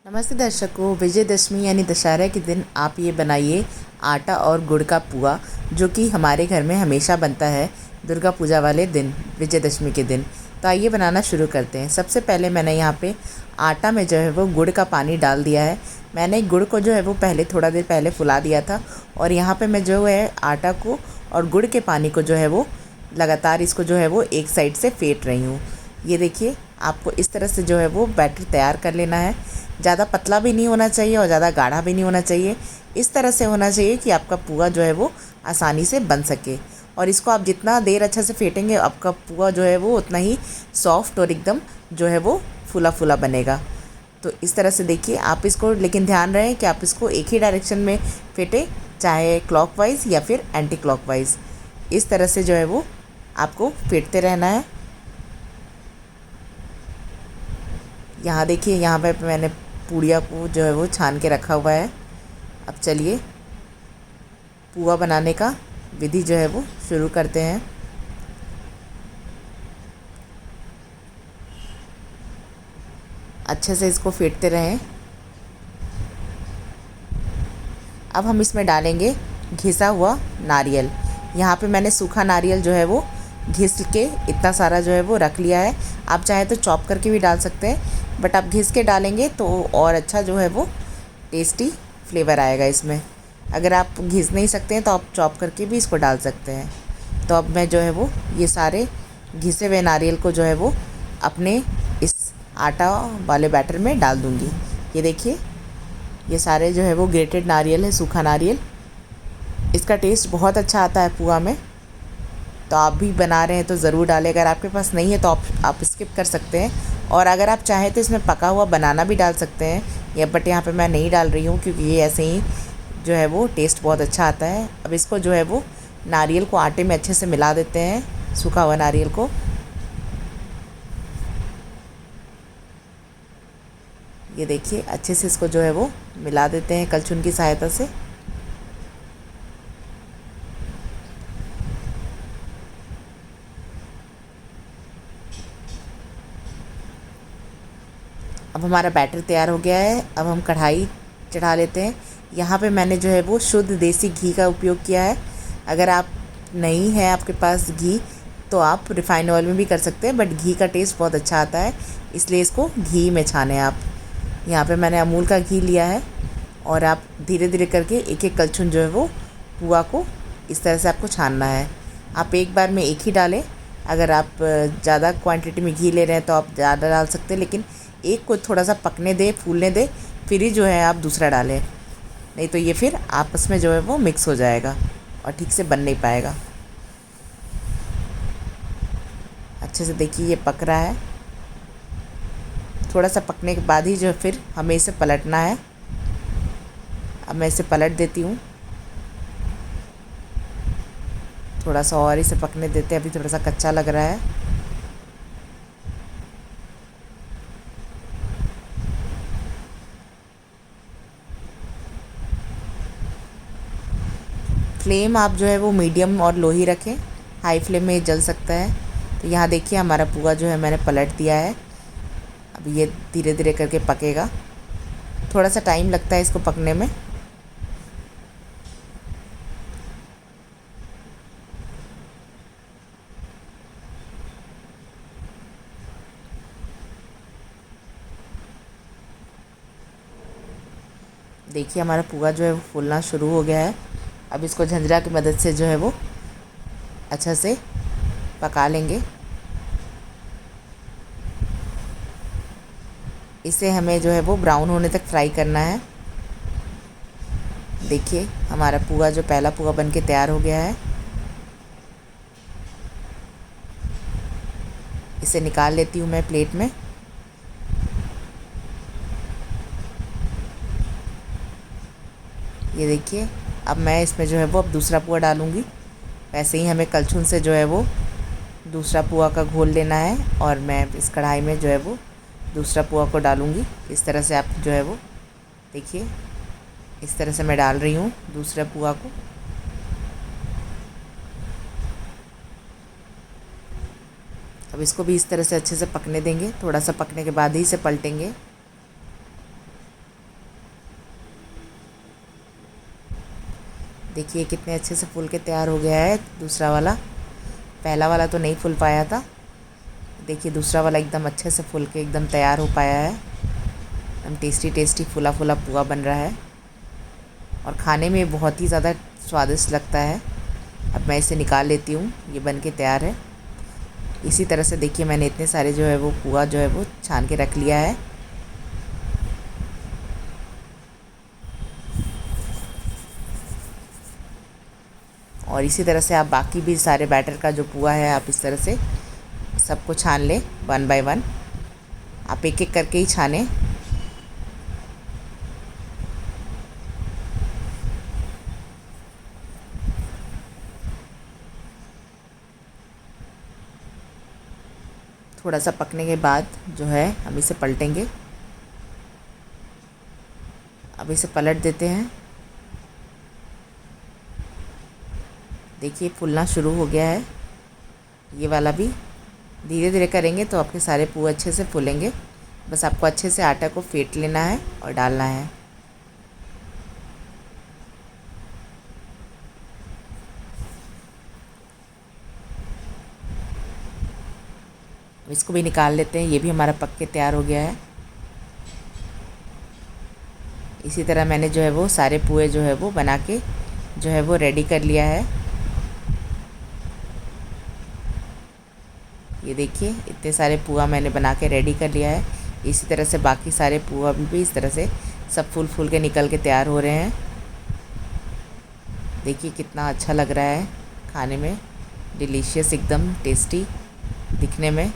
नमस्ते दर्शकों, विजयदशमी यानी दशहरा के दिन आप ये बनाइए आटा और गुड़ का पुआ, जो कि हमारे घर में हमेशा बनता है दुर्गा पूजा वाले दिन, विजयदशमी के दिन। तो आइए बनाना शुरू करते हैं। सबसे पहले मैंने यहाँ पे आटा में जो है वो गुड़ का पानी डाल दिया है। मैंने गुड़ को जो है वो थोड़ा देर पहले फुला दिया था और यहाँ पर मैं जो है आटा को और गुड़ के पानी को जो है वो लगातार इसको जो है वो एक साइड से फेंट रही हूँ। ये देखिए, आपको इस तरह से जो है वो बैटर तैयार कर लेना है। ज़्यादा पतला भी नहीं होना चाहिए और ज़्यादा गाढ़ा भी नहीं होना चाहिए। इस तरह से होना चाहिए कि आपका पुआ जो है वो आसानी से बन सके। और इसको आप जितना देर अच्छे से फेंटेंगे, आपका पुआ जो है वो उतना ही सॉफ्ट और एकदम जो है वो फूला फूला बनेगा। तो इस तरह से देखिए आप इसको, लेकिन ध्यान रहे कि आप इसको एक ही डायरेक्शन में फेंटें, चाहे क्लॉकवाइज़ या फिर एंटी क्लॉकवाइज़। इस तरह से जो है वो आपको फेंटते रहना है। यहाँ देखिए, यहाँ पे मैंने पूड़िया को जो है वो छान के रखा हुआ है। अब चलिए पुआ बनाने का विधि जो है वो शुरू करते हैं। अच्छे से इसको फेंटते रहें। अब हम इसमें डालेंगे घिसा हुआ नारियल। यहाँ पे मैंने सूखा नारियल जो है वो घिस के इतना सारा जो है वो रख लिया है। आप चाहे तो चॉप करके भी डाल सकते हैं, बट आप घिस के डालेंगे तो और अच्छा जो है वो टेस्टी फ्लेवर आएगा इसमें। अगर आप घिस नहीं सकते हैं तो आप चॉप करके भी इसको डाल सकते हैं। तो अब मैं जो है वो ये सारे घिसे हुए नारियल को जो है वो अपने इस आटा वाले बैटर में डाल दूँगी। ये देखिए, ये सारे जो है वो ग्रेटेड नारियल है, सूखा नारियल। इसका टेस्ट बहुत अच्छा आता है पुआ में। तो आप भी बना रहे हैं तो ज़रूर डालें। अगर आपके पास नहीं है तो आप स्किप कर सकते हैं। और अगर आप चाहें तो इसमें पका हुआ बनाना भी डाल सकते हैं, बट यहाँ पे मैं नहीं डाल रही हूँ क्योंकि ये ऐसे ही जो है वो टेस्ट बहुत अच्छा आता है। अब इसको जो है वो नारियल को आटे में अच्छे से मिला देते हैं, सूखा हुआ नारियल को। ये देखिए, अच्छे से इसको जो है वो मिला देते हैं कलछुल की सहायता से। अब हमारा बैटर तैयार हो गया है। अब हम कढ़ाई चढ़ा लेते हैं। यहाँ पे मैंने जो है वो शुद्ध देसी घी का उपयोग किया है। अगर आप नहीं है आपके पास घी तो आप रिफ़ाइंड ऑयल में भी कर सकते हैं, बट घी का टेस्ट बहुत अच्छा आता है, इसलिए इसको घी में छानें आप। यहाँ पे मैंने अमूल का घी लिया है और आप धीरे धीरे करके एक एक कलछुल जो है वो पुआ को इस तरह से आपको छानना है। आप एक बार में एक ही डालें। अगर आप ज़्यादा क्वांटिटी में घी ले रहे हैं तो आप ज़्यादा डाल सकते हैं, लेकिन एक को थोड़ा सा पकने दें, फूलने दें, फिर ही जो है आप दूसरा डालें। नहीं तो ये फिर आपस में जो है वो मिक्स हो जाएगा और ठीक से बन नहीं पाएगा। अच्छे से देखिए ये पक रहा है। थोड़ा सा पकने के बाद ही जो फिर हमें इसे पलटना है। अब मैं इसे पलट देती हूँ। थोड़ा सा और इसे पकने देते हैं, अभी थोड़ा सा कच्चा लग रहा है। फ्लेम आप जो है वो मीडियम और लो ही रखें, हाई फ्लेम में जल सकता है। तो यहाँ देखिए हमारा पुआ जो है मैंने पलट दिया है। अब ये धीरे धीरे करके पकेगा, थोड़ा सा टाइम लगता है इसको पकने में। देखिए हमारा पुआ जो है वो फूलना शुरू हो गया है। अब इसको झंझरा की मदद से जो है वो अच्छा से पका लेंगे। इसे हमें जो है वो ब्राउन होने तक फ्राई करना है। देखिए हमारा पुआ जो पहला पुआ बनके तैयार हो गया है। इसे निकाल लेती हूँ मैं प्लेट में। ये देखिए, अब मैं इसमें जो है वो अब दूसरा पुआ डालूँगी। वैसे ही हमें कलछुल से जो है वो दूसरा पुआ का घोल लेना है और मैं इस कढ़ाई में जो है वो दूसरा पुआ को डालूँगी। इस तरह से आप जो है वो देखिए, इस तरह से मैं डाल रही हूँ दूसरा पुआ को। अब इसको भी इस तरह से अच्छे से पकने देंगे। थोड़ा सा पकने के बाद ही इसे पलटेंगे। देखिए कितने अच्छे से फूल के तैयार हो गया है दूसरा वाला। पहला वाला तो नहीं फूल पाया था, देखिए दूसरा वाला एकदम अच्छे से फूल के एकदम तैयार हो पाया है। एकदम टेस्टी टेस्टी फूला फूला पुआ बन रहा है और खाने में बहुत ही ज़्यादा स्वादिष्ट लगता है। अब मैं इसे निकाल लेती हूँ, ये बन के तैयार है। इसी तरह से देखिए मैंने इतने सारे जो है वो पुआ जो है वो छान के रख लिया है। और इसी तरह से आप बाकी भी सारे बैटर का जो पुआ है आप इस तरह से सबको छान लें 1 बाय 1। आप एक एक करके ही छानें। थोड़ा सा पकने के बाद जो है हम इसे पलटेंगे। अब इसे पलट देते हैं। देखिए फूलना शुरू हो गया है ये वाला भी। धीरे धीरे करेंगे तो आपके सारे पुआ अच्छे से फूलेंगे। बस आपको अच्छे से आटा को फेंट लेना है और डालना है। इसको भी निकाल लेते हैं, ये भी हमारा पक के तैयार हो गया है। इसी तरह मैंने जो है वो सारे पुए जो है वो बना के जो है वो रेडी कर लिया है। ये देखिए इतने सारे पुआ मैंने बना के रेडी कर लिया है। इसी तरह से बाकी सारे पुआ भी इस तरह से सब फूल फूल के निकल के तैयार हो रहे हैं। देखिए कितना अच्छा लग रहा है खाने में, डिलीशियस एकदम टेस्टी दिखने में।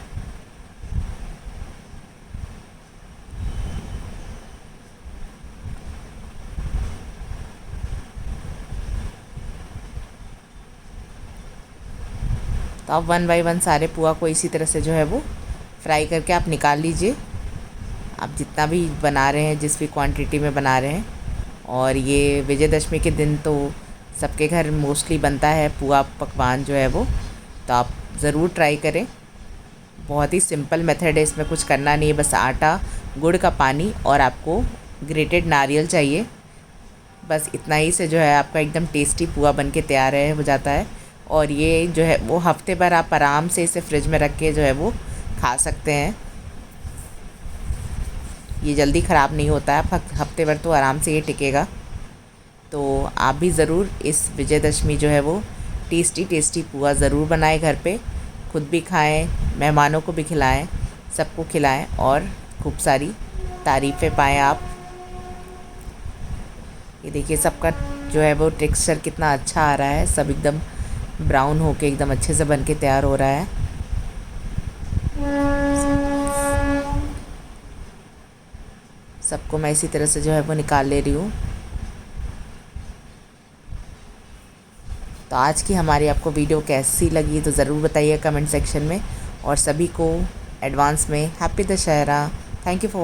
तो आप 1 बाय 1 सारे पुआ को इसी तरह से जो है वो फ्राई करके आप निकाल लीजिए। आप जितना भी बना रहे हैं, जिस भी क्वांटिटी में बना रहे हैं। और ये विजयदशमी के दिन तो सबके घर मोस्टली बनता है पुआ पकवान जो है वो, तो आप ज़रूर ट्राई करें। बहुत ही सिंपल मेथड है, इसमें कुछ करना नहीं है, बस आटा, गुड़ का पानी और आपको ग्रेटेड नारियल चाहिए। बस इतना ही से जो है आपका एकदम टेस्टी पुआ बन के तैयार है हो जाता है। और ये जो है वो हफ्ते भर आप आराम से इसे फ्रिज में रख के जो है वो खा सकते हैं। ये जल्दी ख़राब नहीं होता है, आप हफ्ते भर तो आराम से ये टिकेगा। तो आप भी ज़रूर इस विजयदशमी जो है वो टेस्टी टेस्टी पुआ ज़रूर बनाएं घर पे, खुद भी खाएं, मेहमानों को भी खिलाएं, सबको खिलाएं और खूब सारी तारीफ़ें पाएँ आप। ये देखिए सबका जो है वो टेक्सचर कितना अच्छा आ रहा है, सब एकदम ब्राउन होके एकदम अच्छे से बन के तैयार हो रहा है। सबको मैं इसी तरह से जो है वो निकाल ले रही हूँ। तो आज की हमारी आपको वीडियो कैसी लगी तो ज़रूर बताइए कमेंट सेक्शन में। और सभी को एडवांस में happy Dussehra. Thank you for